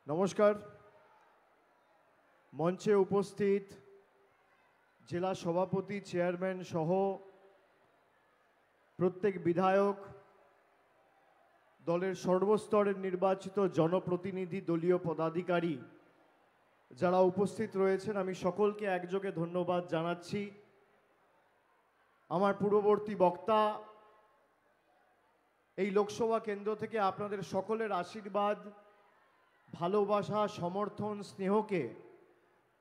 নমস্কার। মঞ্চে উপস্থিত জেলা সভাপতি, চেয়ারম্যান সহ প্রত্যেক বিধায়ক, দলের সর্বস্তরের নির্বাচিত জনপ্রতিনিধি, দলীয় পদাধিকারী যারা উপস্থিত রয়েছেন, আমি সকলকে একযোগে ধন্যবাদ জানাচ্ছি। আমার পূর্ববর্তী বক্তা এই লোকসভা কেন্দ্র থেকে আপনাদের সকলের আশীর্বাদ, ভালোবাসা, সমর্থন, স্নেহকে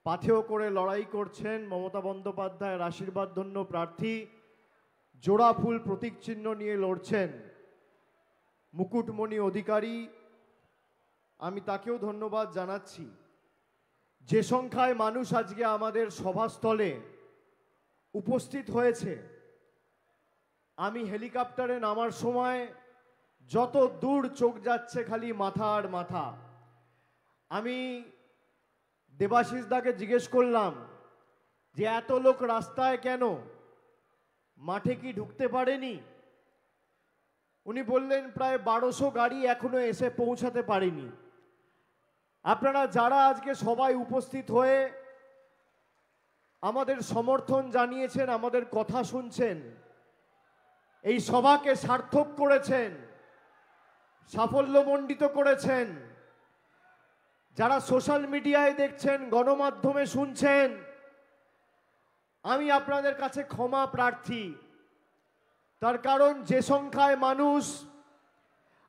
পাথেয় করে লড়াই করছেন মমতা বন্দ্যোপাধ্যায়ের আশীর্বাদ ধন্য প্রার্থী, জোড়া ফুল প্রতীক চিহ্ন নিয়ে লড়ছেন মুকুটমণি অধিকারী। আমি তাকেও ধন্যবাদ জানাচ্ছি। যে সংখ্যায় মানুষ আজকে আমাদের সভাস্থলে উপস্থিত হয়েছে, আমি হেলিকপ্টারে নামার সময় যত দূর চোখ যাচ্ছে খালি মাথা আর মাথা। আমি দেবাশিস দাকে জিজ্ঞেস করলাম যে এত লোক রাস্তায় কেন, মাঠে কি ঢুকতে পারেনি? উনি বললেন প্রায় 1200 গাড়ি এখনো এসে পৌঁছাতে পারেনি। আপনারা যারা আজকে সবাই উপস্থিত হয়ে আমাদের সমর্থন জানিয়েছেন, আমাদের কথা শুনছেন, এই সভাকে সার্থক করেছেন, সাফল্যমণ্ডিত করেছেন, যারা সোশ্যাল মিডিয়ায় দেখছেন, গণমাধ্যমে শুনছেন, আমি আপনাদের কাছে ক্ষমা প্রার্থী। তার কারণ যে সংখ্যায় মানুষ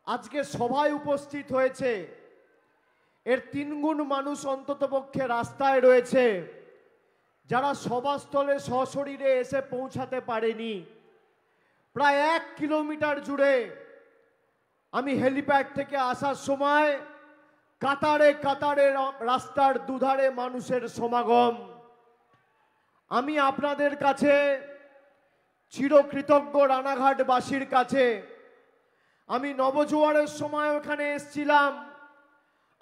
আজকে সভায় উপস্থিত হয়েছে, এর 3 গুণ মানুষ অন্ততপক্ষে রাস্তায় রয়েছে, যারা সভাস্থলে সশরীরে এসে পৌঁছাতে পারেনি। প্রায় 1 কিলোমিটার জুড়ে আমি হেলিপ্যাড থেকে আসার সময় কাতারে কাতারে রাস্তার দুধারে মানুষের সমাগম। আমি আপনাদের কাছে চিরকৃতজ্ঞ, রানাঘাটবাসীর কাছে। আমি নবজোয়ারের সময় ওখানে এসেছিলাম।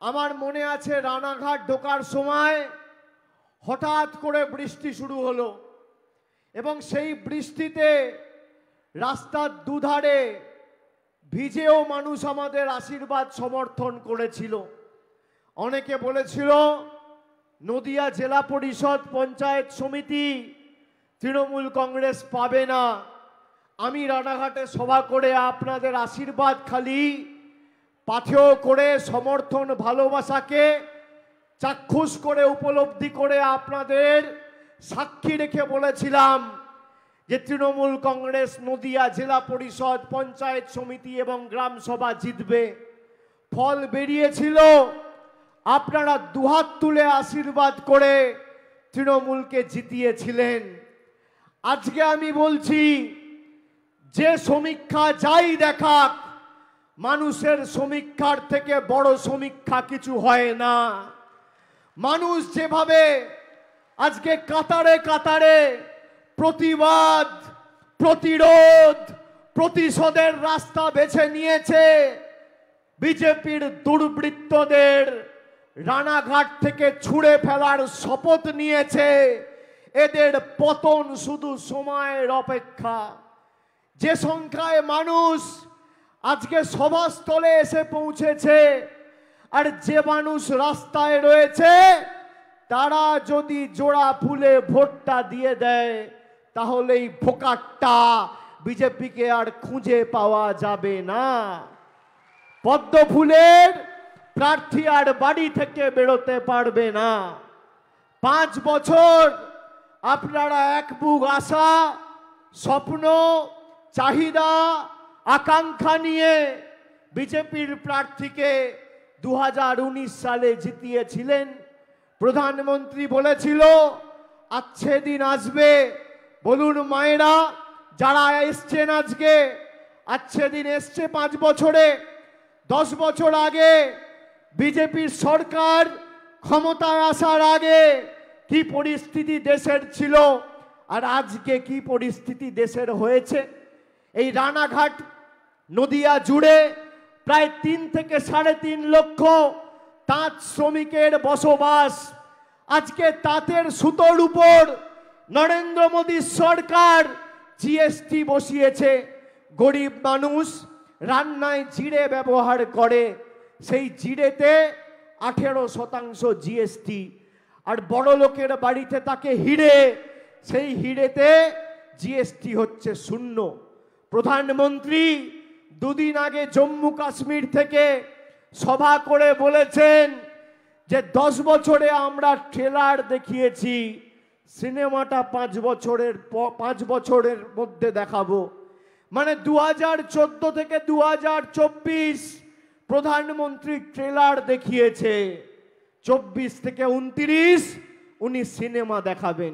আমার মনে আছে রানাঘাট ঢোকার সময় হঠাৎ করে বৃষ্টি শুরু হলো এবং সেই বৃষ্টিতে রাস্তার দুধারে ভিজেও মানুষ আমাদের আশীর্বাদ সমর্থন করেছিল। অনেকে বলেছিল নদিয়া জেলা পরিষদ, পঞ্চায়েত সমিতি তৃণমূল কংগ্রেস পাবে না। আমি রানাঘাটে সভা করে আপনাদের আশীর্বাদ খালি পাথেয় করে, সমর্থন, ভালোবাসাকে চাক্ষুষ করে, উপলব্ধি করে আপনাদের সাক্ষী রেখে বলেছিলাম যে তৃণমূল কংগ্রেস নদিয়া জেলা পরিষদ, পঞ্চায়েত সমিতি এবং গ্রাম সভা জিতবে। ফল বেরিয়েছিল। আপনারা দুহাত তুলে আশীর্বাদ করে তৃণমূলকে জিতিয়েছিলেন। আজকে আমি বলছি, যে সমীক্ষা যাই দেখাক, মানুষের সমীক্ষার থেকে বড় সমীক্ষা কিছু হয় না। মানুষ যেভাবে আজকে কাতারে কাতারে প্রতিবাদ, প্রতিরোধ, প্রতিশোধের রাস্তা বেছে নিয়েছে, বিজেপির দুর্বৃত্তদের রানাঘাট থেকে ছুঁড়ে ফেলার শপথ নিয়েছে, এদের পতন শুধু সময়ের অপেক্ষা। যে সংখ্যায় মানুষ আজকে সভাস্থলে এসে পৌঁছেছে আর যে মানুষ রাস্তায় রয়েছে, তারা যদি জোড়া ফুলে ভোটটা দিয়ে দেয়, তাহলে এই ভোকাটটা বিজেপিকে আর খুঁজে পাওয়া যাবে না। পদ্ম ফুলের প্রার্থী আর বাড়ি থেকে বেরোতে পারবে না। 5 বছর আপনারা এক বুক আশা, স্বপ্ন, চাহিদা, আকাঙ্ক্ষা নিয়ে বিজেপির প্রার্থীকে 2019 সালে জিতিয়েছিলেন। প্রধানমন্ত্রী বলেছিল আচ্ছে দিন আসবে। বলুন মায়েরা যারা এসছেন, আজকে আচ্ছে দিন এসছে 5 বছরে। 10 বছর আগে বিজেপির সরকার ক্ষমতায় আসার আগে কি পরিস্থিতি দেশের ছিল আর আজকে কি পরিস্থিতি দেশের হয়েছে। এই রানাঘাট নদিয়া জুড়ে প্রায় 3 থেকে 3.5 লক্ষ তাঁত শ্রমিকের বসবাস। আজকে তাঁতের সুতোর উপর নরেন্দ্র মোদীর সরকার জিএসটি বসিয়েছে। গরিব মানুষ রান্নায় জিরে ব্যবহার করে, সেই জিরেতে 18% জিএসটি, আর বড় লোকের বাড়িতে তাকে হিড়ে, সেই হিড়েতে জিএসটি হচ্ছে 0। প্রধানমন্ত্রী দুদিন আগে জম্মু কাশ্মীর থেকে সভা করে বলেছেন যে 10 বছরে আমরা ট্রেলার দেখিয়েছি, সিনেমাটা 5 বছরের মধ্যে দেখাবো। মানে 2014 থেকে 2024 প্রধানমন্ত্রী ট্রেলার দেখিয়েছে, 24 থেকে 29 উনি সিনেমা দেখাবেন।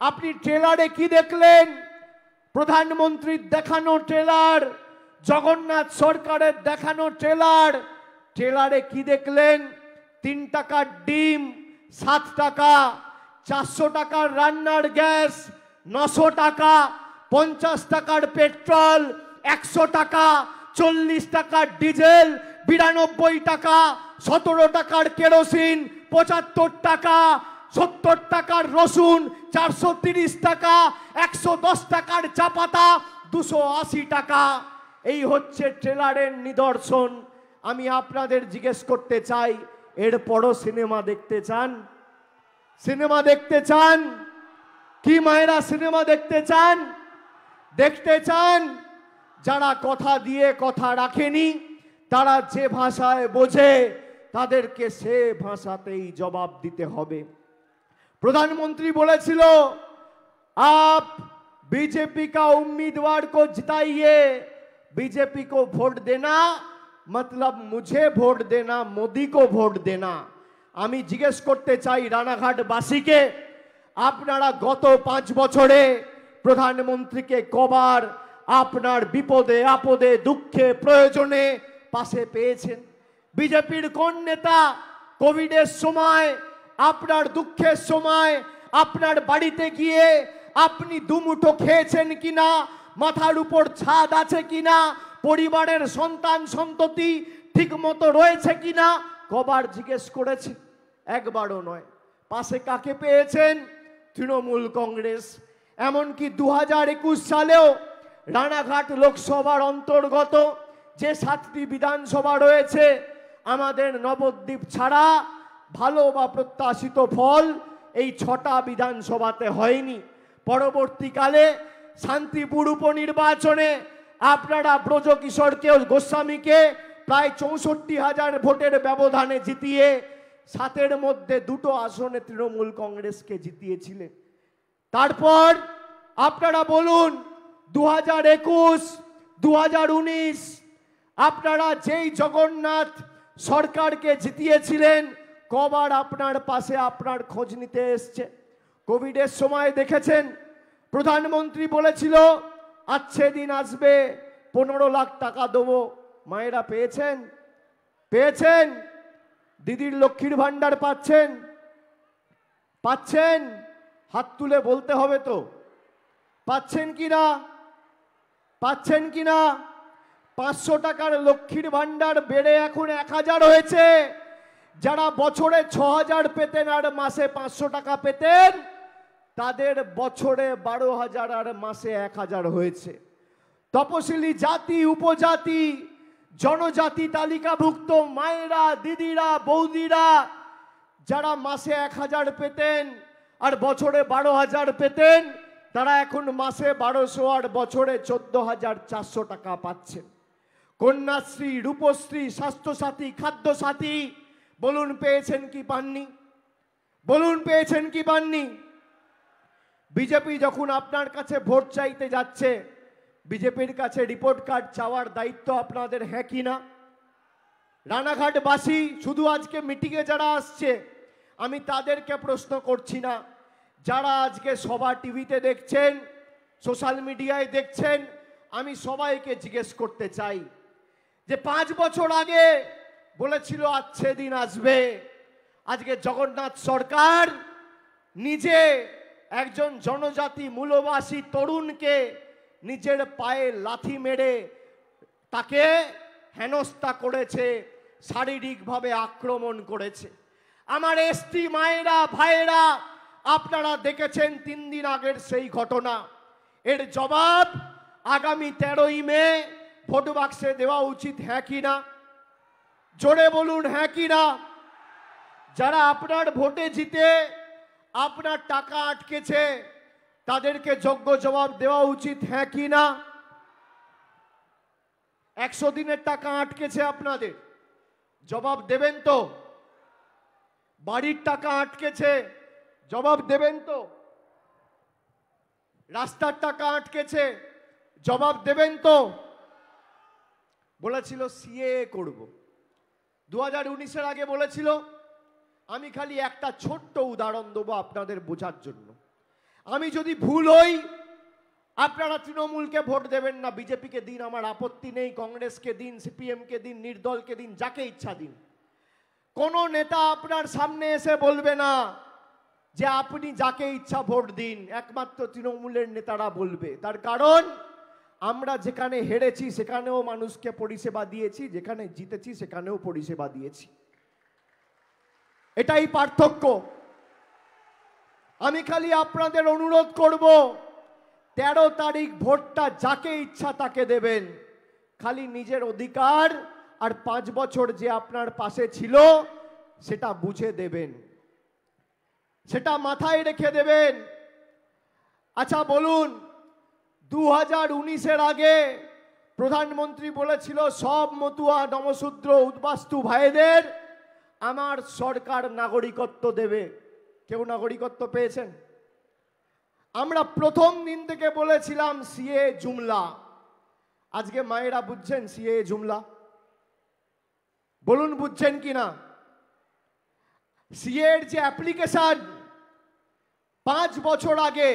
আপনি ট্রেলারে কি দেখলেন? প্রধানমন্ত্রীর দেখানো ট্রেলার, জগন্নাথ সরকারের দেখানো ট্রেলার। ট্রেলারে কি দেখলেন? 3 টাকার ডিম 7 টাকা, 400 টাকার রান্নার গ্যাস 900 টাকা, 50 টাকার পেট্রোল 100 টাকা, 40 টাকার ডিজেল 92 টাকা, 17 টাকার কেরোসিন 75 টাকা, 70 টাকার রসুন 430 টাকা, 110 টাকার চা পাতা 280 টাকা। এই হচ্ছে ট্রেলারের নিদর্শন। আমি আপনাদের জিজ্ঞেস করতে চাই, এরপরও সিনেমা দেখতে চান? সিনেমা দেখতে চান কি মায়েরা? সিনেমা দেখতে চান? দেখতে চান? যারা কথা দিয়ে কথা রাখেনি, তারা যে ভাষায় বোঝে তাদেরকে সে ভাষাতেই জবাব দিতে হবে। प्रधानमंत्री बोलेছিলো आप बीजेपी का उम्मीदवार को जिताइए, बीजेपी को वोट देना मतलब मुझे वोट देना, मोदी को वोट देना। আমি জিজ্ঞেস করতে চাই রানাঘাটবাসীকে, আপনারা গত 5 বছরে প্রধানমন্ত্রীকে কবার আপনার বিপদে আপদে দুঃখে প্রয়োজনে পাশে পেয়েছেন? বিজেপির কোন নেতা কোভিডের সময়, আপনার দুঃখের সময় আপনার বাড়িতে গিয়ে আপনি দুমুঠো খেয়েছেন কিনা, মাথার উপর ছাদ আছে কিনা, পরিবারের সন্তান সন্ততি ঠিকমতো রয়েছে কিনা কবার জিজ্ঞেস করেছে? একবারও নয়। পাশে কাকে পেয়েছেন? তৃণমূল কংগ্রেস। এমনকি 2021 সালেও রানাঘাট লোকসভার অন্তর্গত যে 7টি বিধানসভা রয়েছে, আমাদের নবদ্বীপ ছাড়া ভালো বা প্রত্যাশিত ফল এই 6টা বিধানসভাতে হয়নি। পরবর্তীকালে শান্তিপুর উপনির্বাচনে আপনারা ব্রজকিশোরকে গোস্বামীকে প্রায় 64,000 ভোটের ব্যবধানে জিতিয়ে 7-এর মধ্যে 2টো আসনে তৃণমূল কংগ্রেসকে জিতিয়েছিলেন। তারপর আপনারা বলুন 2021, 2019 আপনারা যেই জগন্নাথ সরকারকে জিতিয়েছিলেন, কবার আপনার পাশে আপনার খোঁজ নিতে এসছে? কোভিডের সময় দেখেছেন প্রধানমন্ত্রী বলেছিল আচ্ছে দিন আসবে, 15 লাখ টাকা দেবো। মায়েরা পেয়েছেন? পেয়েছেন? দিদির লক্ষ্মীর ভান্ডার পাচ্ছেন? পাচ্ছেন? হাত তুলে বলতে হবে তো পাচ্ছেন কিনা? পাচ্ছেন কিনা? 500 টাকার লক্ষ্মীর ভান্ডার বেড়ে এখন 1000 হয়েছে। যারা বছরে 6000 পেতেন আর মাসে 500 টাকা পেতেন, তাদের বছরে 12,000 আর মাসে 1000 হয়েছে। তপশিলি জাতি, উপজাতি, জনজাতি তালিকাভুক্ত মায়েরা, দিদিরা, বৌদিরা যারা মাসে 1000 পেতেন আর বছরে 12,000 পেতেন, তারা এখন মাসে 1200 আর বছরে 14,400 টাকা পাচ্ছেন। কন্যাশ্রী, রূপশ্রী, স্বাস্থ্যসাথী, খাদ্যসাথী, বলুন পেয়েছেন কি পাননি? বলুন পেয়েছেন কি পাননি? বিজেপি যখন আপনার কাছে ভোট চাইতে যাচ্ছে, বিজেপির কাছে রিপোর্ট কার্ড চাওয়ার দায়িত্ব আপনাদের হ্যাঁ কি না? রানাঘাটবাসী শুধু আজকে মিটিংয়ে যারা আসছে, আমি তাদেরকে প্রশ্ন করছি না, যারা আজকে সভা টিভিতে দেখছেন, সোশ্যাল মিডিয়ায় দেখছেন, আমি সবাইকে জিজ্ঞেস করতে চাই যে 5 বছর আগে বলেছিল আচ্ছে দিন আসবে, আজকে জগন্নাথ সরকার নিজে একজন জনজাতি মূলবাসী তরুণকে নিজের পায়ে লাথি মেরে তাকে হেনস্থা করেছে, শারীরিকভাবে আক্রমণ করেছে। আমার এসটি মায়েরা, ভাইয়েরা, আপনারা দেখেছেন 3 দিন আগের সেই ঘটনা। এর জবাব আগামী 13ই মে ভোট বাক্সে দেওয়া উচিত, হ্যাঁ কি না? জোরে বলুন হ্যাঁ কি না? যারা আপনার ভোটে জিতে আপনার টাকা আটকেছে তাদেরকে যোগ্য জবাব দেওয়া উচিত, হ্যাঁ কি না? 100 দিনের টাকা আটকেছে আপনাদের, জবাব দেবেন তো? বাড়ির টাকা আটকেছে, জবাব দেবেন তো? রাস্তার টাকা আটকেছে, জবাব দেবেন তো? বলেছিল সিএ করব, 2019-এর আগে বলেছিল। আমি খালি একটা ছোট্ট উদাহরণ দেবো আপনাদের বোঝার জন্য। আমি যদি ভুল হই, আপনারা তৃণমূলকে ভোট দেবেন না, বিজেপিকে দিন, আমার আপত্তি নেই। কংগ্রেসকে দিন, সিপিএমকে দিন, নির্দলকে দিন, যাকে ইচ্ছা দিন। কোনো নেতা আপনার সামনে এসে বলবে না যে আপনি যাকে ইচ্ছা ভোট দিন, একমাত্র তৃণমূলের নেতারা বলবে। তার কারণ আমরা যেখানে হেরেছি সেখানেও মানুষকে পরিষেবা দিয়েছি, যেখানে জিতেছি সেখানেও পরিষেবা দিয়েছি। এটাই পার্থক্য। আমি খালি আপনাদের অনুরোধ করব, 13 তারিখ ভোটটা যাকে ইচ্ছা তাকে দেবেন। খালি নিজের অধিকার আর 5 বছর যে আপনার পাশে ছিল সেটা বুঝে দেবেন, সেটা মাথায় রেখে দেবেন। আচ্ছা বলুন, 2019-এর আগে প্রধানমন্ত্রী বলেছিল সব মতুয়া, নমশূদ্র, উদ্বাস্তু ভাইদের আমার সরকার নাগরিকত্ব দেবে। কেউ নাগরিকত্ব পেয়েছেন? আমরা প্রথম দিন থেকে বলেছিলাম সিএ জুমলা। আজকে মায়েরা বুঝছেন সিএ জুমলা? বলুন বুঝছেন কিনা? সিএ এর যে অ্যাপ্লিকেশন 5 বছর আগে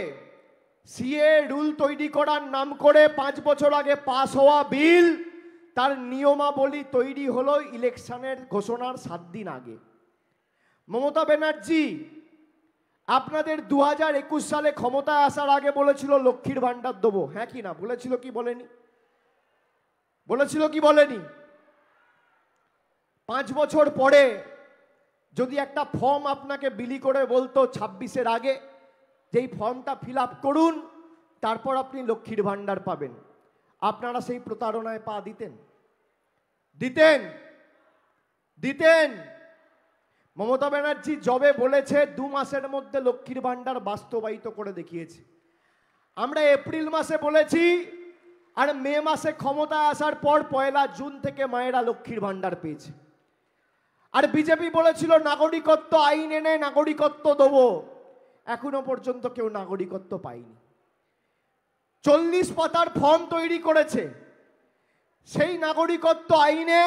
সিএ রুল তৈরি করার নাম করে 5 বছর আগে পাস হওয়া বিল, তার নিয়মাবলী তৈরি হলো ইলেকশনের ঘোষণার 7 দিন আগে। মমতা ব্যানার্জি আপনাদের 2021 সালে ক্ষমতায় আসার আগে বলেছিল লক্ষ্মীর ভান্ডার দেবো, হ্যাঁ কি না? বলেছিল কি বলেনি? বলেছিল কি বলেনি? 5 বছর পরে যদি একটা ফর্ম আপনাকে বিলি করে বলতো 26-এর আগে যেই ফর্মটা ফিল আপ করুন, তারপর আপনি লক্ষ্মীর ভান্ডার পাবেন, আপনারা সেই প্রতারণায় পা দিতেন? দিতেন? দিতেন? মমতা ব্যানার্জি জবে বলেছে 2 মাসের মধ্যে লক্ষ্মীর ভান্ডার বাস্তবায়িত করে দেখিয়েছে। আমরা এপ্রিল মাসে বলেছি, আর মে মাসে ক্ষমতায় আসার পর 1 জুন থেকে মায়েরা লক্ষ্মীর ভান্ডার পেয়েছে। আর বিজেপি বলেছিল নাগরিকত্ব আইন এনে নাগরিকত্ব দেবো, এখনো পর্যন্ত কেউ নাগরিকত্ব পায়নি। 40 পাতার ফর্ম তৈরি করেছে। সেই নাগরিকত্ব আইনে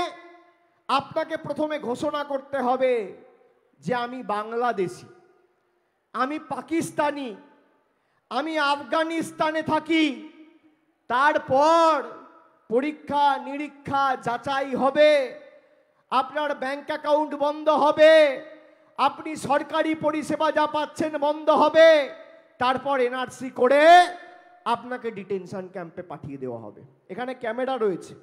আপনাকে প্রথমে ঘোষণা করতে হবে যে আমি বাংলাদেশি, আমি পাকিস্তানি, আমি আফগানিস্তানে থাকি। তারপর পরীক্ষা নিরীক্ষা যাচাই হবে, আপনার ব্যাংক অ্যাকাউন্ট বন্ধ হবে, আপনি সরকারি পরিষেবা যা পাচ্ছেন বন্ধ হবে। তারপর এনআরসি করে আপনাকে ডিটেনশন ক্যাম্পে পাঠিয়ে দেওয়া হবে। এখানে ক্যামেরা রয়েছে।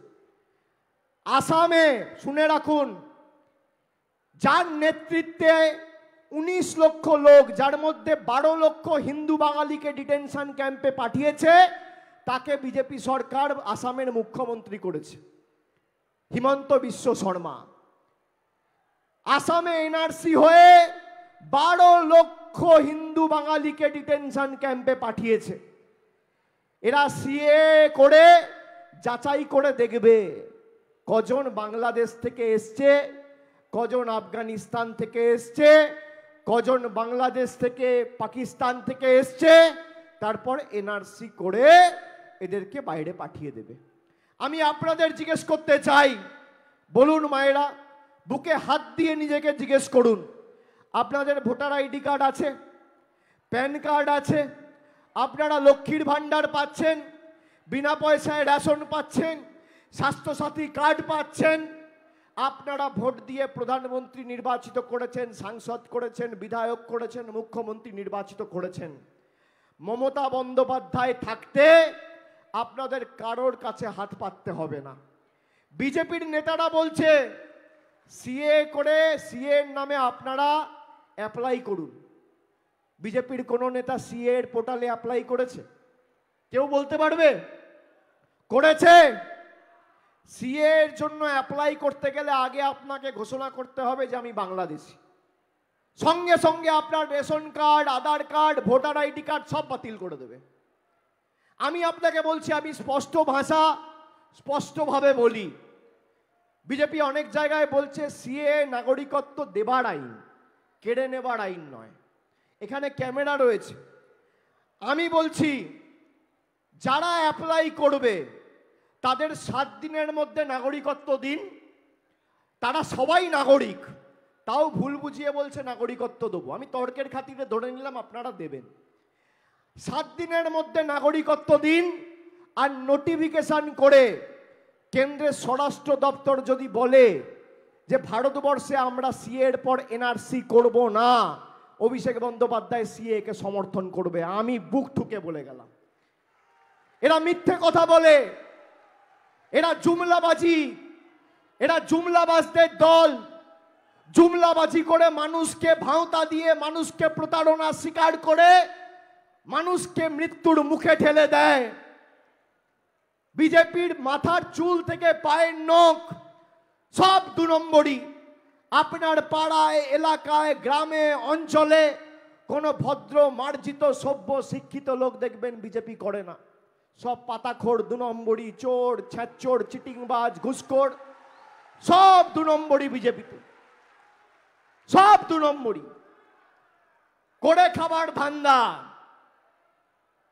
আসামে শুনে রাখুন, যার নেতৃত্বে 19 লক্ষ লোক, যার মধ্যে 12 লক্ষ হিন্দু বাঙালিকে ডিটেনশন ক্যাম্পে পাঠিয়েছে, তাকে বিজেপি সরকার আসামের মুখ্যমন্ত্রী করেছে, হিমন্ত বিশ্ব শর্মা। আসামে এনআরসি হয়ে 12 লক্ষ হিন্দু বাঙালিকে ডিটেনশন ক্যাম্পে পাঠিয়েছে। এরা সিএ করে যাচাই করে দেখবে কজন বাংলাদেশ থেকে এসছে, কজন আফগানিস্তান থেকে এসছে, কজন বাংলাদেশ থেকে পাকিস্তান থেকে এসছে। তারপর এনআরসি করে এদেরকে বাইরে পাঠিয়ে দেবে। আমি আপনাদের জিজ্ঞেস করতে চাই, বলুন মায়েরা, বুকে হাত দিয়ে নিজেকে জিজ্ঞেস করুন, আপনাদের ভোটার আইডি কার্ড আছে? প্যান কার্ড আছে? আপনারা লক্ষ্মীর ভান্ডার পাচ্ছেন, বিনা পয়সায় রেশন পাচ্ছেন, স্বাস্থ্যসাথী কার্ড পাচ্ছেন। আপনারা ভোট দিয়ে প্রধানমন্ত্রী নির্বাচিত করেছেন, সাংসদ করেছেন, বিধায়ক করেছেন, মুখ্যমন্ত্রী নির্বাচিত করেছেন। মমতা বন্দ্যোপাধ্যায় থাকতে আপনাদের কারোর কাছে হাত পাততে হবে না। বিজেপির নেতারা বলছে সিএ করে, সিএ এর নামে আপনারা অ্যাপ্লাই করুন। বিজেপির কোন নেতা সিএ এর পোর্টালে অ্যাপ্লাই করেছে? কেউ বলতে পারবে? করেছে? সিএ এর জন্য অ্যাপ্লাই করতে গেলে আগে আপনাকে ঘোষণা করতে হবে যে আমি বাংলাদেশি। সঙ্গে সঙ্গে আপনার রেশন কার্ড, আধার কার্ড, ভোটার আইডি কার্ড সব বাতিল করে দেবে। আমি আপনাকে বলছি, আমি স্পষ্টভাবে বলি, বিজেপি অনেক জায়গায় বলছে সিএ নাগরিকত্ব দেবার আইন, কেড়ে নেবার আইন নয়। এখানে ক্যামেরা রয়েছে। আমি বলছি, যারা অ্যাপ্লাই করবে তাদের 7 দিনের মধ্যে নাগরিকত্ব দিন। তারা সবাই নাগরিক, তাও ভুল বুঝিয়ে বলছে নাগরিকত্ব দেবো। আমি তর্কের খাতিরে ধরে নিলাম আপনারা দেবেন। 7 দিনের মধ্যে নাগরিকত্ব দিন। আর নোটিফিকেশন করে কেন্দ্রের স্বরাষ্ট্র দপ্তর যদি বলে যে ভারতবর্ষে আমরা সিএ এর পর এনআরসি করব না, অভিষেক বন্দ্যোপাধ্যায় সিএ কে সমর্থন করবে। আমি বুক ঠুকে বলে গেলাম। এরা মিথ্যে কথা বলে, এরা জুমলাবাজদের দল। জুমলাবাজি করে মানুষকে ভাঁওতা দিয়ে, মানুষকে প্রতারণা স্বীকার করে মানুষকে মৃত্যুর মুখে ঠেলে দেয়। বিজেপির মাথার চুল থেকে পায়ের নখ সব 2 নম্বরই। আপনার পাড়ায়, এলাকায়, গ্রামে, অঞ্চলে কোনো ভদ্র, মার্জিত, সভ্য, শিক্ষিত লোক দেখবেন বিজেপি করে না। সব পাতাখোর, 2 নম্বরই, চোর, ছ্যাঁচোর, চিটিংবাজ, ঘুষখোর, সব 2 নম্বরই বিজেপিতে। সব 2 নম্বরই করে খাবার ধান্দা।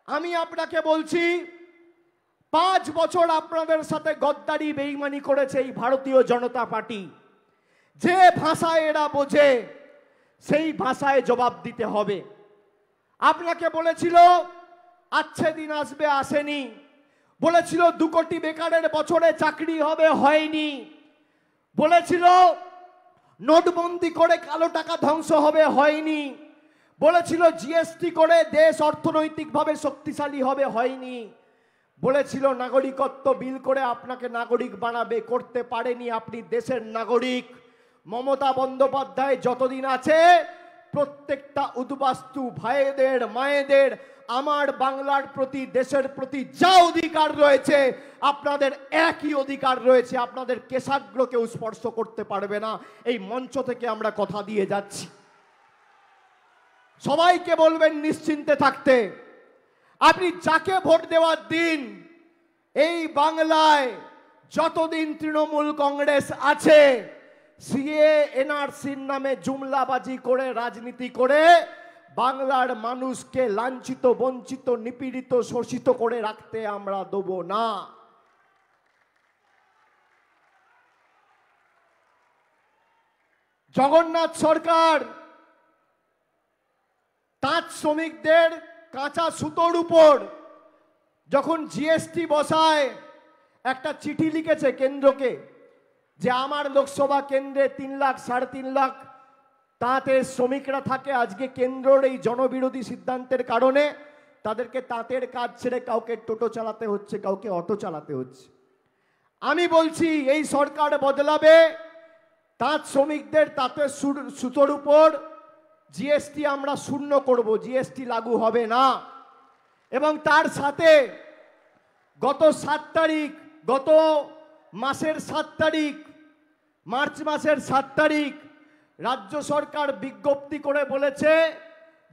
আমি আপনাকে বলছি, 5 বছর আপনাদের সাথে গদ্দারি, বেঈমানি করেছে এই ভারতীয় জনতা পার্টি। যে ভাষায় এরা বোঝে সেই ভাষায় জবাব দিতে হবে। আপনাকে বলেছিল আচ্ছে দিন আসবে, আসেনি। বলেছিল 2 কোটি বেকারের বছরে চাকরি হবে, হয়নি। বলেছিল নোটবন্দি করে কালো টাকা ধ্বংস হবে, হয়নি। বলেছিল জিএসটি করে দেশ অর্থনৈতিকভাবে শক্তিশালী হবে, হয়নি। বলেছিল নাগরিকত্ব বিল করে আপনাকে নাগরিক বানাবে, করতে পারেনি। আপনি দেশের নাগরিক। মমতা বন্দ্যোপাধ্যায় যতদিন আছে প্রত্যেকটা উদ্বাস্তু ভাইদের, মায়েদের আমার বাংলার প্রতি, দেশের প্রতি যা অধিকার রয়েছে আপনাদের একই অধিকার রয়েছে। আপনাদের কেশাগ্র কেউ স্পর্শ করতে পারবে না। এই মঞ্চ থেকে আমরা কথা দিয়ে যাচ্ছি। সবাইকে বলবেন নিশ্চিন্তে থাকতে। আপনি যাকে ভোট দেওয়ার দিন, এই বাংলায় যতদিন তৃণমূল কংগ্রেস আছে, সিএ এনআরসির নামে জুমলাবাজি করে, রাজনীতি করে বাংলার মানুষকে লাঞ্ছিত, বঞ্চিত, নিপীড়িত, শোষিত করে রাখতে আমরা দেব না। জগন্নাথ সরকার তাঁত শ্রমিকদের কাঁচা সুতোর উপর যখন জিএসটি বসায়, একটা চিঠি লিখেছে কেন্দ্রকে যে আমার লোকসভা কেন্দ্রে 3 লাখ, 3.5 লাখ তাঁতের শ্রমিকরা থাকে। আজকে কেন্দ্রের এই জনবিরোধী সিদ্ধান্তের কারণে তাদেরকে তাঁতের কাজ ছেড়ে কাউকে টোটো চালাতে হচ্ছে, কাউকে অটো চালাতে হচ্ছে। আমি বলছি এই সরকার বদলাবে, তাঁত শ্রমিকদের তাঁতের সুতোর উপর জিএসটি আমরা 0 করব, জিএসটি লাগু হবে না। এবং তার সাথে গত মাসের 7 তারিখ, মার্চ মাসের 7 তারিখ রাজ্য সরকার বিজ্ঞপ্তি করে বলেছে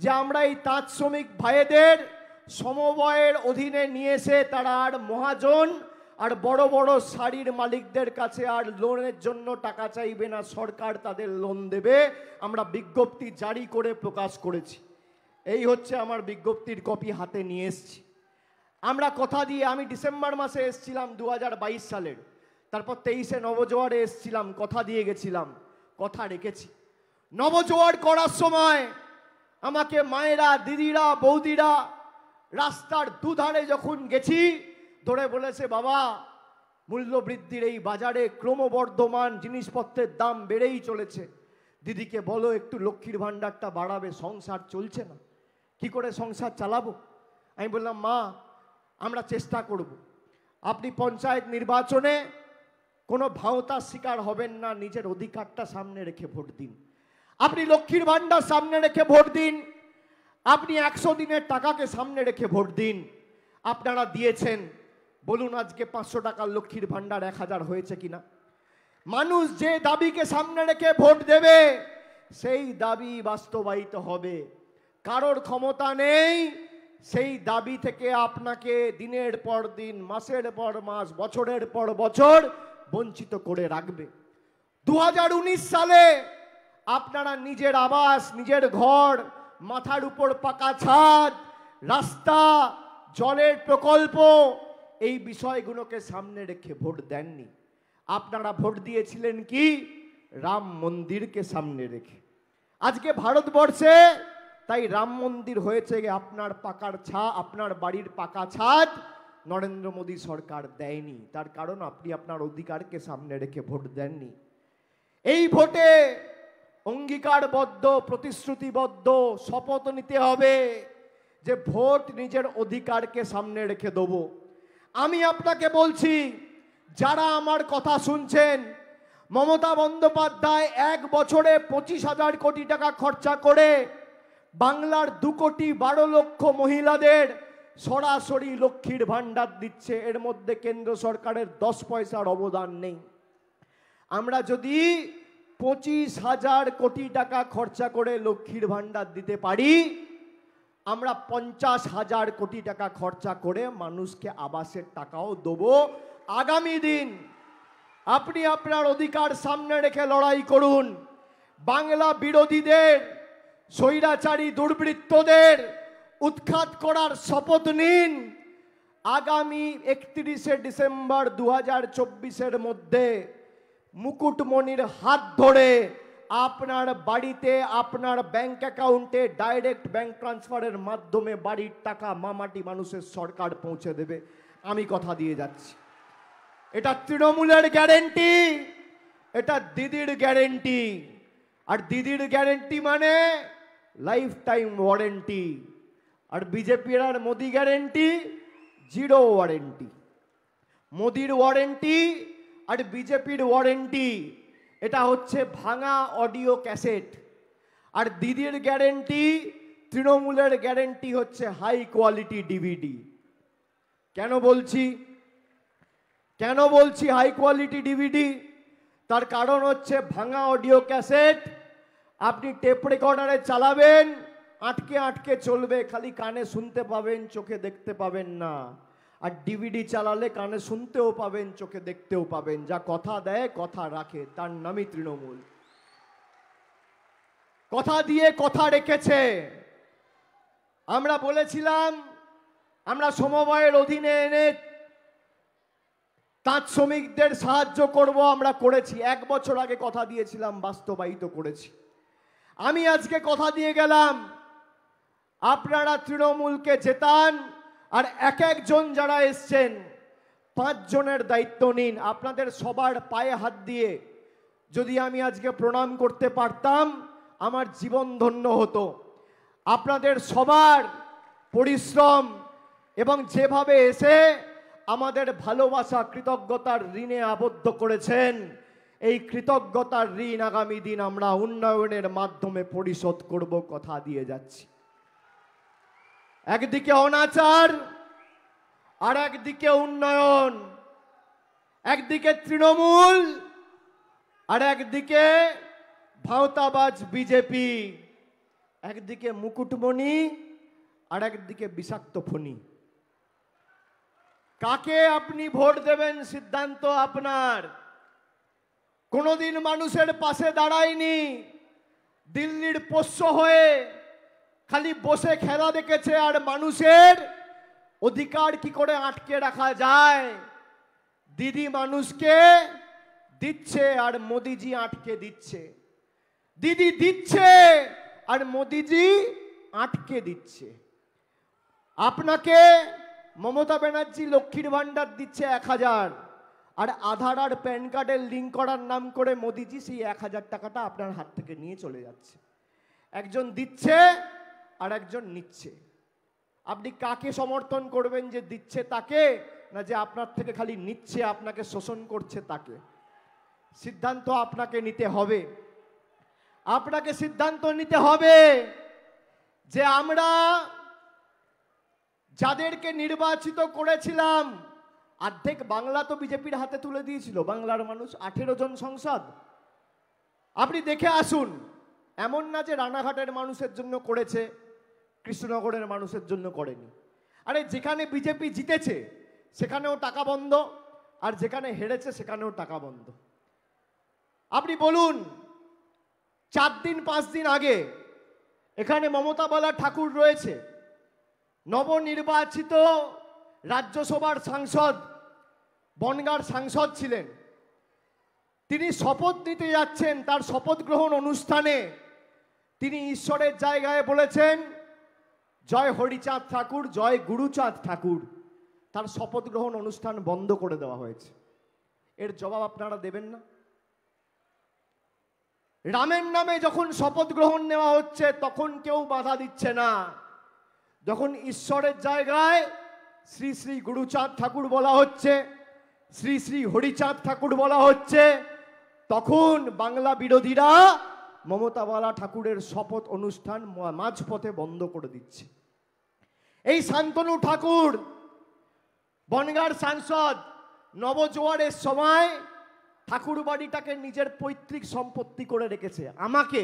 যে আমরা এই তাঁত শ্রমিক ভাইদের সমবায়ের অধীনে নিয়ে এসে তারা আর মহাজন আর বড় বড় শাড়ির মালিকদের কাছে আর লোনের জন্য টাকা চাইবে না, সরকার তাদের লোন দেবে। আমরা বিজ্ঞপ্তি জারি করে প্রকাশ করেছি। এই হচ্ছে আমার বিজ্ঞপ্তির কপি হাতে নিয়ে এসেছি। আমরা কথা দিয়ে, আমি ডিসেম্বর মাসে এসেছিলাম 2022 সালের, তারপর 23-এ নবজোয়ারে এসেছিলাম, কথা দিয়ে গেছিলাম, কথা রেখেছি। নবজোয়ার করার সময় আমাকে মায়েরা, দিদিরা, বৌদিরা রাস্তার দুধারে যখন গেছি ধরে বলেছে, বাবা মূল্য বৃদ্ধির এই বাজারে ক্রমবর্ধমান জিনিসপত্রের দাম বেড়েই চলেছে, দিদিকে বলো একটু লক্ষ্মীর ভাণ্ডারটা বাড়াবে, সংসার চলছে না, কি করে সংসার চালাবো। আমি বললাম, মা আমরা চেষ্টা করব, আপনি পঞ্চায়েত নির্বাচনে কোনো ভাওতার শিকার হবেন না, নিজের অধিকারটা সামনে রেখে ভোট দিন। আপনি লক্ষ্মীর ভাণ্ডার সামনে রেখে ভোট দিন, আপনি 100 দিনের টাকাকে সামনে রেখে ভোট দিন। আপনারা দিয়েছেন, বলুন আজকে 500 টাকার লক্ষ্মীর ভাণ্ডার 1000 হয়েছে কিনা। মানুষ যে দাবিকে সামনে রেখে ভোট দেবে সেই দাবি বাস্তবায়িত হবে। কারোর ক্ষমতা নেই সেই দাবি থেকে আপনাকে দিনের পর দিন, মাসের পর মাস, বছরের পর বছর বঞ্চিত করে রাখবে। 2019 সালে আপনারা নিজের আবাস, নিজের ঘর, মাথার উপর পাকা ছাদ, রাস্তা, জলের প্রকল্প, এই বিষয়গুলোকে সামনে রেখে ভোট দেননি। আপনারা ভোট দিয়েছিলেন কি? রাম মন্দিরকে সামনে রেখে। আজকে ভারতবর্ষে তাই রাম মন্দির হয়েছে আপনার আপনার বাড়ির পাকা ছাদ নরেন্দ্র মোদী সরকার দেয়নি। তার কারণ আপনি আপনার অধিকারকে সামনে রেখে ভোট দেননি। এই ভোটে অঙ্গীকারবদ্ধ, প্রতিশ্রুতিবদ্ধ, শপথ নিতে হবে যে ভোট নিজের অধিকারকে সামনে রেখে দেব। আমি আপনাকে বলছি, যারা আমার কথা শুনছেন, মমতা বন্দ্যোপাধ্যায় 1 বছরে 25,000 কোটি টাকা খরচা করে বাংলার 2,12,00,000 মহিলাদের সরাসরি লক্ষ্মীর ভান্ডার দিচ্ছে। এর মধ্যে কেন্দ্র সরকারের 10 পয়সার অবদান নেই। আমরা যদি 25,000 কোটি টাকা খরচা করে লক্ষ্মীর ভান্ডার দিতে পারি, আমরা 50,000 কোটি টাকা খরচা করে মানুষকে আবাসের টাকাও দেবো। আগামী দিন আপনি আপনার অধিকার সামনে রেখে লড়াই করুন। বাংলা বিরোধীদের, স্বৈরাচারী দুর্বৃত্তদের উৎখাত করার শপথ নিন। আগামী 31শে ডিসেম্বর 2024-এর মধ্যে মুকুটমণির হাত ধরে আপনার বাড়িতে, আপনার ব্যাংক অ্যাকাউন্টে ডাইরেক্ট ব্যাংক ট্রান্সফারের মাধ্যমে বাড়ির টাকা মামাটি মানুষের সরকার পৌঁছে দেবে। আমি কথা দিয়ে যাচ্ছি। এটা তৃণমূলের গ্যারেন্টি, এটা দিদির গ্যারেন্টি। আর দিদির গ্যারেন্টি মানে লাইফ টাইম ওয়ারেন্টি। আর বিজেপির আর মোদি গ্যারেন্টি 0 ওয়ারেন্টি। মোদির ওয়ারেন্টি আর বিজেপির ওয়ারেন্টি এটা হচ্ছে ভাঙা অডিও ক্যাসেট। আর দিদির গ্যারেন্টি, তৃণমূলের গ্যারেন্টি হচ্ছে হাই কোয়ালিটি ডিভিডি। কেন বলছি হাই কোয়ালিটি ডিভিডি? তার কারণ হচ্ছে ভাঙা অডিও ক্যাসেট আপনি টেপ রেকর্ডারে চালাবেন, আটকে আটকে চলবে, খালি কানে শুনতে পাবেন, চোখে দেখতে পাবেন না। আর ডিভিডি চালালে কানে শুনতেও পাবেন, চোখে দেখতেও পাবেন। যা কথা দেয় কথা রাখে, তার নামই তৃণমূল। কথা দিয়ে কথা রেখেছে। আমরা বলেছিলাম আমরা সমবায়ের অধীনে এনে তাঁত শ্রমিকদের সাহায্য করব, আমরা করেছি। 1 বছর আগে কথা দিয়েছিলাম, বাস্তবায়িত করেছি। আমি আজকে কথা দিয়ে গেলাম, আপনারা তৃণমূলকে জেতান। আর এক একজন যারা এসছেন 5 জনের দায়িত্ব নিন। আপনাদের সবার পায়ে হাত দিয়ে যদি আমি আজকে প্রণাম করতে পারতাম, আমার জীবন ধন্য হতো। আপনাদের সবার পরিশ্রম এবং যেভাবে এসে আমাদের ভালোবাসা, কৃতজ্ঞতার ঋণে আবদ্ধ করেছেন, এই কৃতজ্ঞতার ঋণ আগামী দিন আমরা উন্নয়নের মাধ্যমে পরিশোধ করব, কথা দিয়ে যাচ্ছি। একদিকে অনাচার আর একদিকে উন্নয়ন, একদিকে তৃণমূল আর একদিকে ভাঁওতাবাজ বিজেপি, একদিকে মুকুটমণি আর একদিকে বিষাক্ত ফণি। কাকে আপনি ভোট দেবেন সিদ্ধান্ত আপনার। কোনোদিন মানুষের পাশে দাঁড়ায়নি, দিল্লির পোষ্য হয়ে খালি বসে খেলা দেখেছে। আর মানুষের অধিকার কি করে আটকে রাখা যায়, দিদি মানুষকে দিচ্ছে আর মোদিজি আটকে দিচ্ছে। দিদি দিচ্ছে আর মোদিজি আটকে দিচ্ছে। আপনাকে মমতা ব্যানার্জি লক্ষ্মীর ভান্ডার দিচ্ছে 1000, আর আধার আর প্যান কার্ডের লিঙ্ক করার নাম করে মোদিজি সেই 1000 টাকাটা আপনার হাত থেকে নিয়ে চলে যাচ্ছে। একজন দিচ্ছে আর একজন নিচ্ছে। আপনি কাকে সমর্থন করবেন, যে দিচ্ছে তাকে, না যে আপনার থেকে খালি নিচ্ছে, আপনাকে শোষণ করছে তাকে? সিদ্ধান্ত আপনাকে নিতে হবে। আপনাকে সিদ্ধান্ত নিতে হবে যে আমরা যাদেরকে নির্বাচিত করেছিলাম, অর্ধেক বাংলা তো বিজেপির হাতে তুলে দিয়েছিল বাংলার মানুষ। 18 জন সংসদ আপনি দেখে আসুন। এমন না যে রানাঘাটের মানুষের জন্য করেছে, কৃষ্ণনগরের মানুষের জন্য করেনি। আরে যেখানে বিজেপি জিতেছে সেখানেও টাকা বন্ধ, আর যেখানে হেরেছে সেখানেও টাকা বন্ধ। আপনি বলুন, 4 দিন 5 দিন আগে এখানে মমতা বালা ঠাকুর রয়েছে, নবনির্বাচিত রাজ্যসভার সাংসদ, বনগাঁর সাংসদ ছিলেন, তিনি শপথ নিতে যাচ্ছেন। তার শপথ গ্রহণ অনুষ্ঠানে তিনি ঈশ্বরের জায়গায় বলেছেন জয় হরিচাঁদ ঠাকুর, জয় গুরুচাঁদ ঠাকুর। তার শপথ গ্রহণ অনুষ্ঠান বন্ধ করে দেওয়া হয়েছে। এর জবাব আপনারা দেবেন না? রামের নামে যখন শপথ গ্রহণ নেওয়া হচ্ছে তখন কেউ বাধা দিচ্ছে না, যখন ঈশ্বরের জায়গায় শ্রী শ্রী গুরুচাঁদ ঠাকুর বলা হচ্ছে, শ্রী শ্রী হরিচাঁদ ঠাকুর বলা হচ্ছে, তখন বাংলা বিরোধীরা মমতা বালা ঠাকুরের শপথ অনুষ্ঠান মাঝপথে বন্ধ করে দিচ্ছে। এই শান্তনু ঠাকুর বনগাঁর সাংসদ, নবজোয়ারের সময় ঠাকুর বাড়িটাকে নিজের পৈতৃক সম্পত্তি করে রেখেছে। আমাকে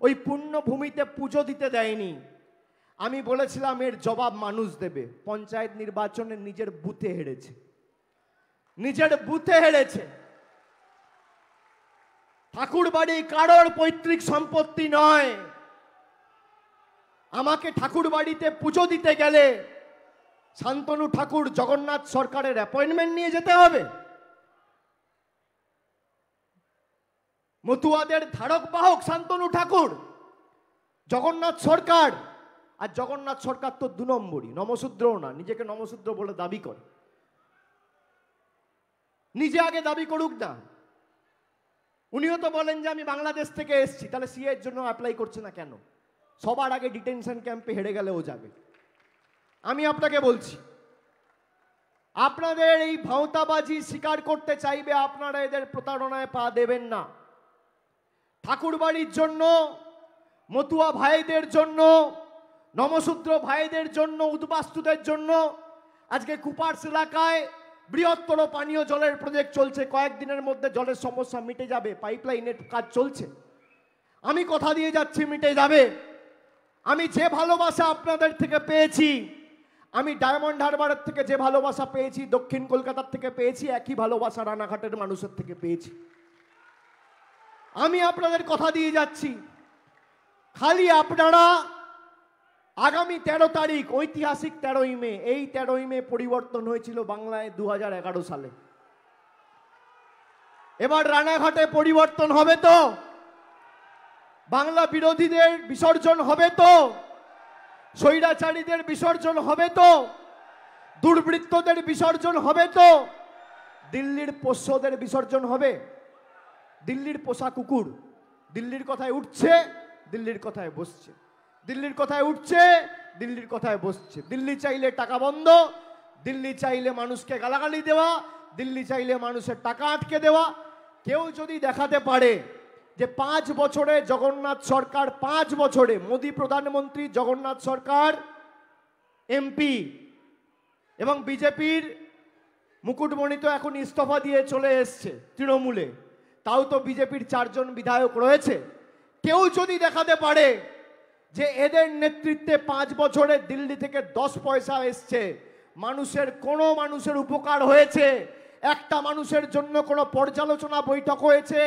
ওই পুণ্যভূমিতে পুজো দিতে দেয়নি। আমি বলেছিলাম এর জবাব মানুষ দেবে। পঞ্চায়েত নির্বাচনে নিজের বুথে হেরেছে, নিজের বুথে হেরেছে। ঠাকুর বাড়ি কারোর পৈতৃক সম্পত্তি নয়। আমাকে ঠাকুর বাড়িতে পুজো দিতে গেলে শান্তনু ঠাকুর জগন্নাথ সরকারের অ্যাপয়েন্টমেন্ট নিয়ে যেতে হবে? মতুয়াদের ধারক বাহক শান্তনু ঠাকুর, জগন্নাথ সরকার। আর জগন্নাথ সরকার তো 2 নম্বরই, নমশূদ্রও না, নিজেকে নমশূদ্র বলে দাবি করে। নিজে আগে দাবি করুক না। উনিও তো বলেন যে আমি বাংলাদেশ থেকে এসেছি, তাহলে সিএ এর জন্য অ্যাপ্লাই করছে না কেন? সবার আগে ডিটেনশন ক্যাম্পে হেরে গেলেও যাবে। আমি আপনাকে বলছি, আপনাদের এই ভাঁওতাবাজি স্বীকার করতে চাইবে, আপনারা এদের প্রতারণায় পা দেবেন না। ঠাকুর বাড়ির জন্য, মতুয়া ভাইদের জন্য, নমশূদ্র ভাইদের জন্য, উদ্বাস্তুদের জন্য আজকে কুপার্স এলাকায় বৃহত্তর পানীয় জলের প্রজেক্ট চলছে। কয়েকদিনের মধ্যে জলের সমস্যা মিটে যাবে, পাইপলাইনের কাজ চলছে। আমি কথা দিয়ে যাচ্ছি মিটে যাবে। আমি যে ভালোবাসা আপনাদের থেকে পেয়েছি, আমি ডায়মন্ড হারবারের থেকে যে ভালোবাসা পেয়েছি, দক্ষিণ কলকাতার থেকে পেয়েছি, একই ভালোবাসা রানাঘাটের মানুষের থেকে পেয়েছি। আমি আপনাদের কথা দিয়ে যাচ্ছি, খালি আপনারা আগামী 13 তারিখ, ঐতিহাসিক 13ই মে, এই 13ই মে পরিবর্তন হয়েছিল বাংলায় 2011 সালে। এবার রানাঘাটে পরিবর্তন হবে তো? বাংলা বিরোধীদের বিসর্জন হবে তো? স্বৈরাচারীদের বিসর্জন হবে তো? দুর্বৃত্তদের বিসর্জন হবে তো? দিল্লির পোষ্যদের বিসর্জন হবে? দিল্লির পোষা কুকুর দিল্লির কথায় উঠছে, দিল্লির কথায় বসছে, দিল্লির কথায় উঠছে, দিল্লির কথায় বসছে। দিল্লি চাইলে টাকা বন্ধ, দিল্লি চাইলে মানুষকে গালাগালি দেওয়া, দিল্লি চাইলে মানুষের টাকা আটকে দেওয়া। কেউ যদি দেখাতে পারে যে 5 বছরে জগন্নাথ সরকার, 5 বছরে মোদী প্রধানমন্ত্রী, জগন্নাথ সরকার এমপি এবং বিজেপির মুকুটমণি তো এখন ইস্তফা দিয়ে চলে এসছে তৃণমূলে, তাও তো বিজেপির 4 জন বিধায়ক রয়েছে। কেউ যদি দেখাতে পারে যে এদের নেতৃত্বে 5 বছরে দিল্লি থেকে 10 পয়সা এসছে, মানুষের কোনো মানুষের উপকার হয়েছে, একটা মানুষের জন্য কোনো পর্যালোচনা বৈঠক হয়েছে,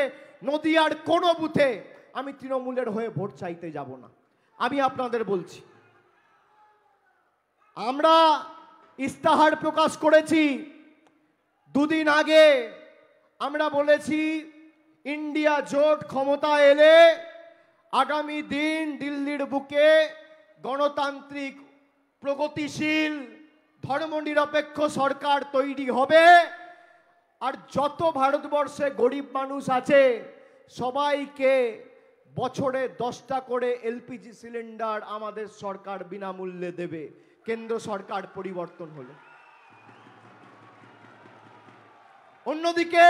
নদিয়ার কোনো বুথে, আমি তৃণমূলের হয়ে ভোট চাইতে যাব না। আমি আপনাদের বলছি, আমরা ইস্তাহার প্রকাশ করেছি 2 দিন আগে। আমরা বলেছি ইন্ডিয়া জোট ক্ষমতা এলে আগামী দিন দিল্লির বুকে গণতান্ত্রিক, প্রগতিশীল, ধর্মনিরপেক্ষ সরকার তৈরি হবে। আর যত ভারতবর্ষে গরিব মানুষ আছে সবাইকে বছরে 10টা করে এলপিজি সিলিন্ডার আমাদের সরকার বিনামূল্যে দেবে, কেন্দ্র সরকার পরিবর্তন হলে। অন্যদিকে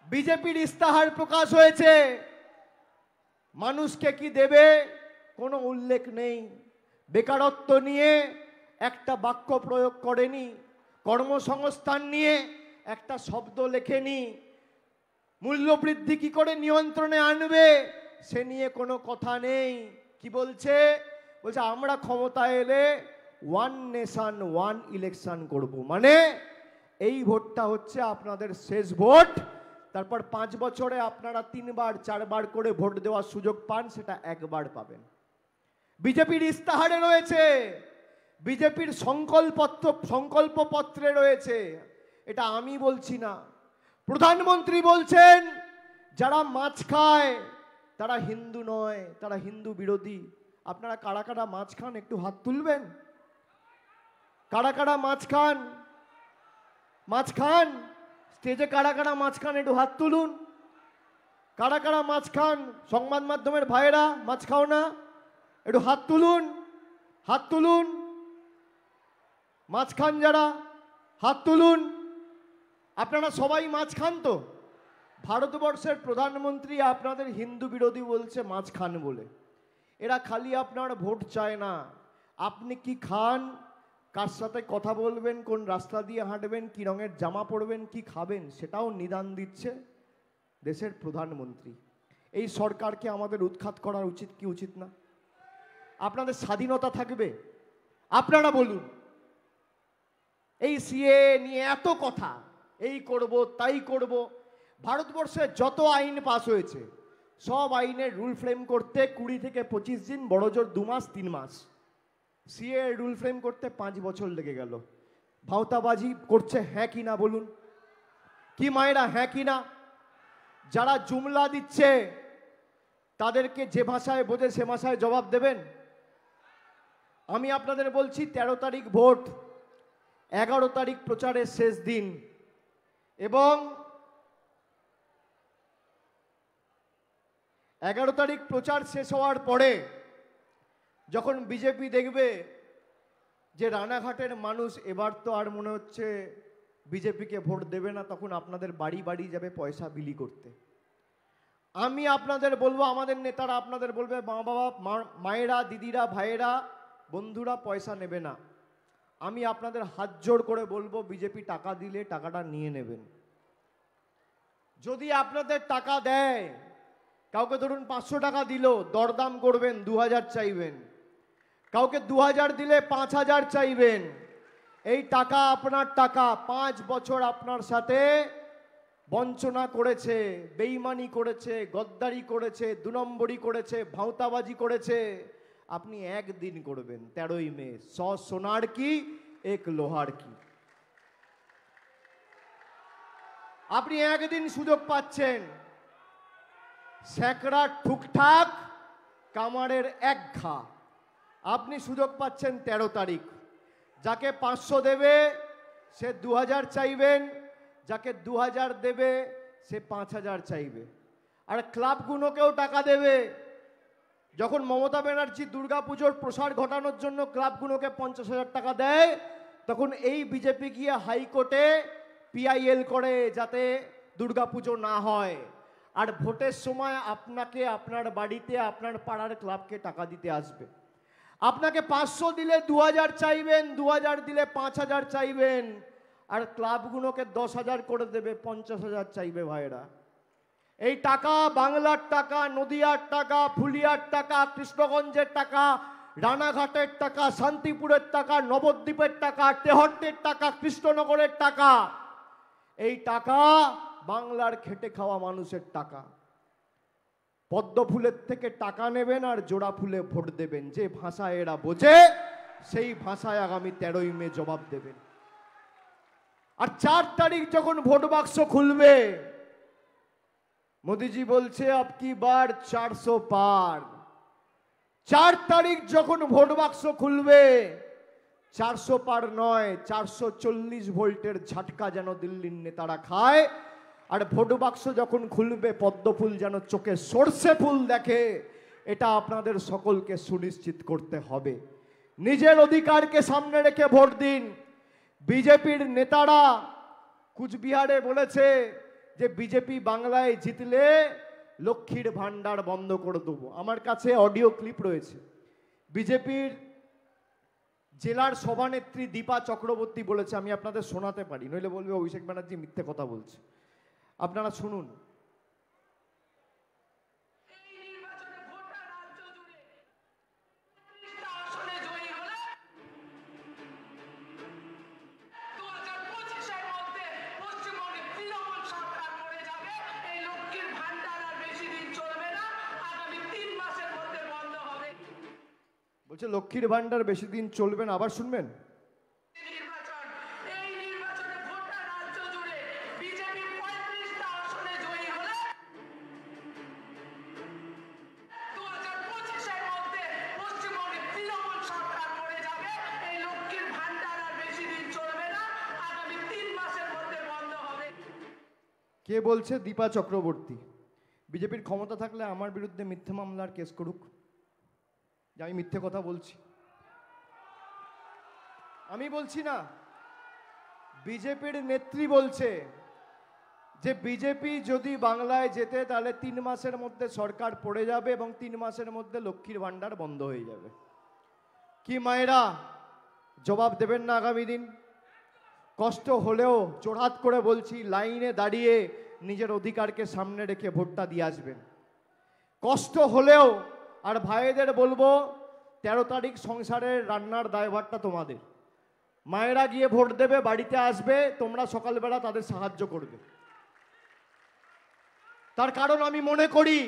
বিজেপির ইস্তাহার প্রকাশ হয়েছে, মানুষকে কি দেবে কোনো উল্লেখ নেই। বেকারত্ব নিয়ে একটা বাক্য প্রয়োগ করেনি, কর্মসংস্থান নিয়ে একটা শব্দ লেখেনি, মূল্যবৃদ্ধি কি করে নিয়ন্ত্রণে আনবে সে নিয়ে কোনো কথা নেই। কি বলছে? বলছে আমরা ক্ষমতায় এলে ওয়ান নেশন ওয়ান ইলেকশন করব, মানে এই ভোটটা হচ্ছে আপনাদের শেষ ভোট, তারপর 5 বছরে আপনারা 3বার 4বার করে ভোট দেওয়ার সুযোগ পান, সেটা একবার পাবেন। বিজেপির ইস্তাহারে রয়েছে, বিজেপির সংকল্পপত্রে রয়েছে, এটা আমি বলছি না। প্রধানমন্ত্রী বলছেন যারা মাছ খায় তারা হিন্দু নয়, তারা হিন্দু বিরোধী। আপনারা কারা কারা মাছ খান একটু হাত তুলবেন? কারা কারা মাছ খান? মাছ খান? স্টেজে কারা কারা মাছ খান একটু হাত তুলুন। কারা কারা মাছ খান? সংবাদ মাধ্যমের ভাইয়েরা মাছ খাও না? একটু হাত তুলুন, হাত তুলুন। মাছ খান যারা, হাত তুলুন। আপনারা সবাই মাছ খান তো? ভারতবর্ষের প্রধানমন্ত্রী আপনাদের হিন্দু বিরোধী বলছে মাছ খান বলে। এরা খালি আপনার ভোট চায় না, আপনি কি খান, কার সাথে কথা বলবেন, কোন রাস্তা দিয়ে হাঁটবেন, কি রঙের জামা পরবেন, কি খাবেন, সেটাও নিদান দিচ্ছে দেশের প্রধানমন্ত্রী। এই সরকারকে আমাদের উৎখাত করা উচিত কি উচিত না? আপনাদের স্বাধীনতা থাকবে? আপনারা বলুন। এই সিএ নিয়ে এত কথা, এই করব তাই করব। ভারতবর্ষে যত আইন পাস হয়েছে সব আইনের রুল ফ্রেম করতে 20 থেকে 25 দিন, বড় জোর 2 মাস 3 মাস। সিএ রুল ফ্রেম করতে 5 বছর লেগে গেল। ভাওতাবাজি করছে হ্যাঁ কি না বলুন? কি মায়েরা হ্যাঁ কি না? যারা জুমলা দিচ্ছে তাদেরকে যে ভাষায় বোঝে সে ভাষায় জবাব দেবেন। আমি আপনাদের বলছি 13 তারিখ ভোট, 11 তারিখ প্রচারের শেষ দিন, এবং 11 তারিখ প্রচার শেষ হওয়ার পরে যখন বিজেপি দেখবে যে রানাঘাটের মানুষ এবার তো আর মনে হচ্ছে বিজেপিকে ভোট দেবে না, তখন আপনাদের বাড়ি বাড়ি যাবে পয়সা বিলি করতে। আমি আপনাদের বলবো, আমাদের নেতারা আপনাদের বলবে মা বাবা মায়েরা দিদিরা ভাইয়েরা বন্ধুরা পয়সা নেবে না। আমি আপনাদের হাত জোড় করে বলবো বিজেপি টাকা দিলে টাকাটা নিয়ে নেবেন। যদি আপনাদের টাকা দেয়, কাউকে ধরুন 500 টাকা দিল, দরদাম করবেন, 2000 চাইবেন। কাউকে 2000 দিলে 5000 চাইবেন। এই টাকা আপনার টাকা। 5 বছর আপনার সাথে বঞ্চনা করেছে, বেইমানি করেছে, গদ্দারি করেছে, 2 নম্বরি করেছে, ভাওতাবাজি করেছে। আপনি একদিন করবেন 13ই মে, 100 সোনার কি 1 লোহার কি। আপনি একদিন সুযোগ পাচ্ছেন। স্যাকড়া ঠুকঠাক কামারের এক ঘা। আপনি সুযোগ পাচ্ছেন 13 তারিখ। যাকে 500 দেবে সে 2000 চাইবেন, যাকে 2000 দেবে সে 5000 চাইবে। আর ক্লাবগুলোকেও টাকা দেবে। যখন মমতা ব্যানার্জি দুর্গাপুজোর প্রসার ঘটানোর জন্য ক্লাবগুলোকে 50,000 টাকা দেয়, তখন এই বিজেপি গিয়ে হাইকোর্টে পিআইএল করে যাতে দুর্গাপুজো না হয়। আর ভোটের সময় আপনাকে আপনার বাড়িতে আপনার পাড়ার ক্লাবকে টাকা দিতে আসবে। আপনাকে 500 দিলে 2000 চাইবেন, 2000 দিলে 5000 চাইবেন, আর ক্লাবগুলোকে 10,000 করে দেবে, 50,000 চাইবে ভাইরা। এই টাকা বাংলার টাকা, নদিয়ার টাকা, ফুলিয়ার টাকা, কৃষ্ণগঞ্জের টাকা, রানাঘাটের টাকা, শান্তিপুরের টাকা, নবদ্বীপের টাকা, তেহট্টের টাকা, কৃষ্ণনগরের টাকা। এই টাকা বাংলার খেটে খাওয়া মানুষের টাকা। পদ্ম ফুলের থেকে টাকা নেবেন আর জোড়া ফুলে ভোট দেবেন। যে ভাষায় এরা বোঝে সেই ভাষায় আগামী 13ই মে জবাব দেবেন। আর 4 তারিখ যখন ভোট বাক্স খুলবে, মোদিজি বলছে আপকি বার 400 পার। 4 তারিখ যখন ভোট বাক্স খুলবে, 400 পার নয়, 440 ভোল্টের ঝাটকা যেন দিল্লির নেতারা খায়। আর ভোট বাক্স যখন খুলবে, পদ্মফুল যেন চোখে সর্ষে ফুল দেখে, এটা আপনাদের সকলকে সুনিশ্চিত করতে হবে। নিজের অধিকারকে সামনে রেখে ভোট দিন। বিজেপির নেতারা কুচবিহারে বলেছে যে বিজেপি বাংলায় জিতলে লক্ষ্মীর ভান্ডার বন্ধ করে দেবো। আমার কাছে অডিও ক্লিপ রয়েছে। বিজেপির জেলার সভানেত্রী দীপা চক্রবর্তী বলেছে, আমি আপনাদের শোনাতে পারি, নইলে বলবে অভিষেক ব্যানার্জি মিথ্যে কথা বলছে। আপনারা শুনুন। বলছে লক্ষ্মীর ভান্ডার বেশি দিন চলবে না, আবার শুনবেন। কে বলছে? দীপা চক্রবর্তী। বিজেপির ক্ষমতা থাকলে আমার বিরুদ্ধে মিথ্যে মামলার কেস করুক, যে আমি মিথ্যে কথা বলছি। আমি বলছি না, বিজেপির নেত্রী বলছে যে বিজেপি যদি বাংলায় যেতে তাহলে 3 মাসের মধ্যে সরকার পড়ে যাবে এবং 3 মাসের মধ্যে লক্ষ্মীর ভান্ডার বন্ধ হয়ে যাবে। কি মায়েরা জবাব দেবেন না আগামী দিন? কষ্ট হলেও জোরহাত করে বলছি, লাইনে দাঁড়িয়ে নিজের অধিকারকে সামনে রেখে ভোটটা দিয়ে আসবেন। কষ্ট হলেও, আর ভাইদের বলবো 13 তারিখ সংসারের রান্নার দায়ভারটা তোমাদের। মায়েরা গিয়ে ভোট দেবে, বাড়িতে আসবে, তোমরা সকালবেলা তাদের সাহায্য করবে। তার কারণ আমি মনে করি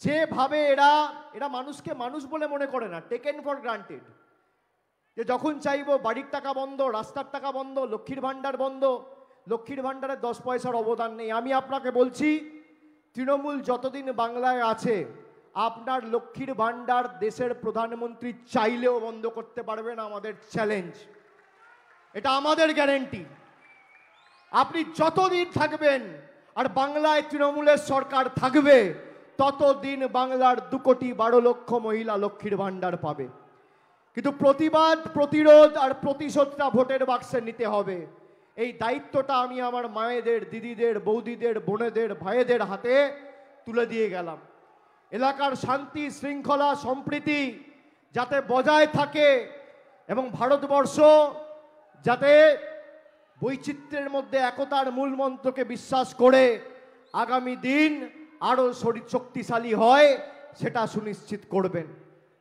যেভাবে এরা মানুষকে মানুষ বলে মনে করে না, টেকেন ফর গ্রান্টেড। যে যখন চাইবো বাড়ির টাকা বন্ধ, রাস্তার টাকা বন্ধ, লক্ষ্মীর ভান্ডার বন্ধ। লক্ষ্মীর ভান্ডারের 10 পয়সার অবদান নেই। আমি আপনাকে বলছি, তৃণমূল যতদিন বাংলায় আছে, আপনার লক্ষ্মীর ভান্ডার দেশের প্রধানমন্ত্রী চাইলেও বন্ধ করতে পারবে না, আমাদের চ্যালেঞ্জ। এটা আমাদের গ্যারেন্টি। আপনি যতদিন থাকবেন আর বাংলায় তৃণমূলের সরকার থাকবে, ততদিন বাংলার 2,12,00,000 মহিলা লক্ষ্মীর ভান্ডার পাবে। কিন্তু প্রতিবাদ, প্রতিরোধ আর প্রতিশোধটা ভোটের বাক্সে নিতে হবে। এই দায়িত্বটা আমি আমার মায়েদের, দিদিদের, বৌদিদের, বোনেদের, ভাইদের হাতে তুলে দিয়ে গেলাম। এলাকার শান্তি, শৃঙ্খলা, সম্প্রীতি যাতে বজায় থাকে এবং ভারতবর্ষ যাতে বৈচিত্র্যের মধ্যে একতার মূল মন্ত্রকে বিশ্বাস করে আগামী দিন আরো শক্তিশালী হয়, সেটা সুনিশ্চিত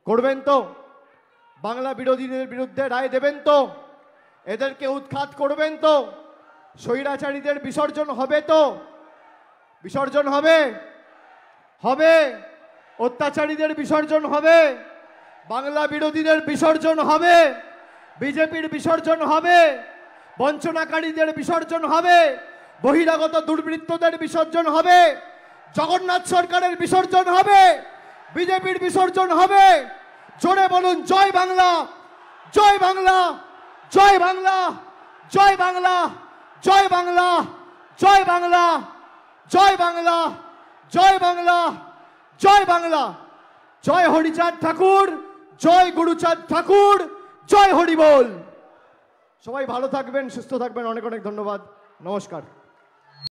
করবেন তো? বাংলা বিরোধীদের বিরুদ্ধে রায় দেবেন তো? এদেরকে উৎখাত করবেন তো? স্বৈরাচারীদের বিসর্জন হবে তো? বিসর্জন হবে? অত্যাচারীদের বিসর্জন হবে? বাংলা বিরোধীদের বিসর্জন হবে? বিজেপির বিসর্জন হবে? বঞ্চনাকারীদের বিসর্জন হবে? বহিরাগত দুর্বৃত্তদের বিসর্জন হবে? জগন্নাথ সরকারের বিসর্জন হবে? বিজেপির বিসর্জন হবে? জোরে বলুন জয় বাংলা, জয় বাংলা, জয় বাংলা, জয় বাংলা, জয় বাংলা, জয় বাংলা, জয় বাংলা, জয় বাংলা, জয় বাংলা। জয় হরিচাঁদ ঠাকুর, জয় গুরুচাঁদ ঠাকুর, জয় হরি বল। সবাই ভালো থাকবেন, সুস্থ থাকবেন। অনেক অনেক ধন্যবাদ। নমস্কার।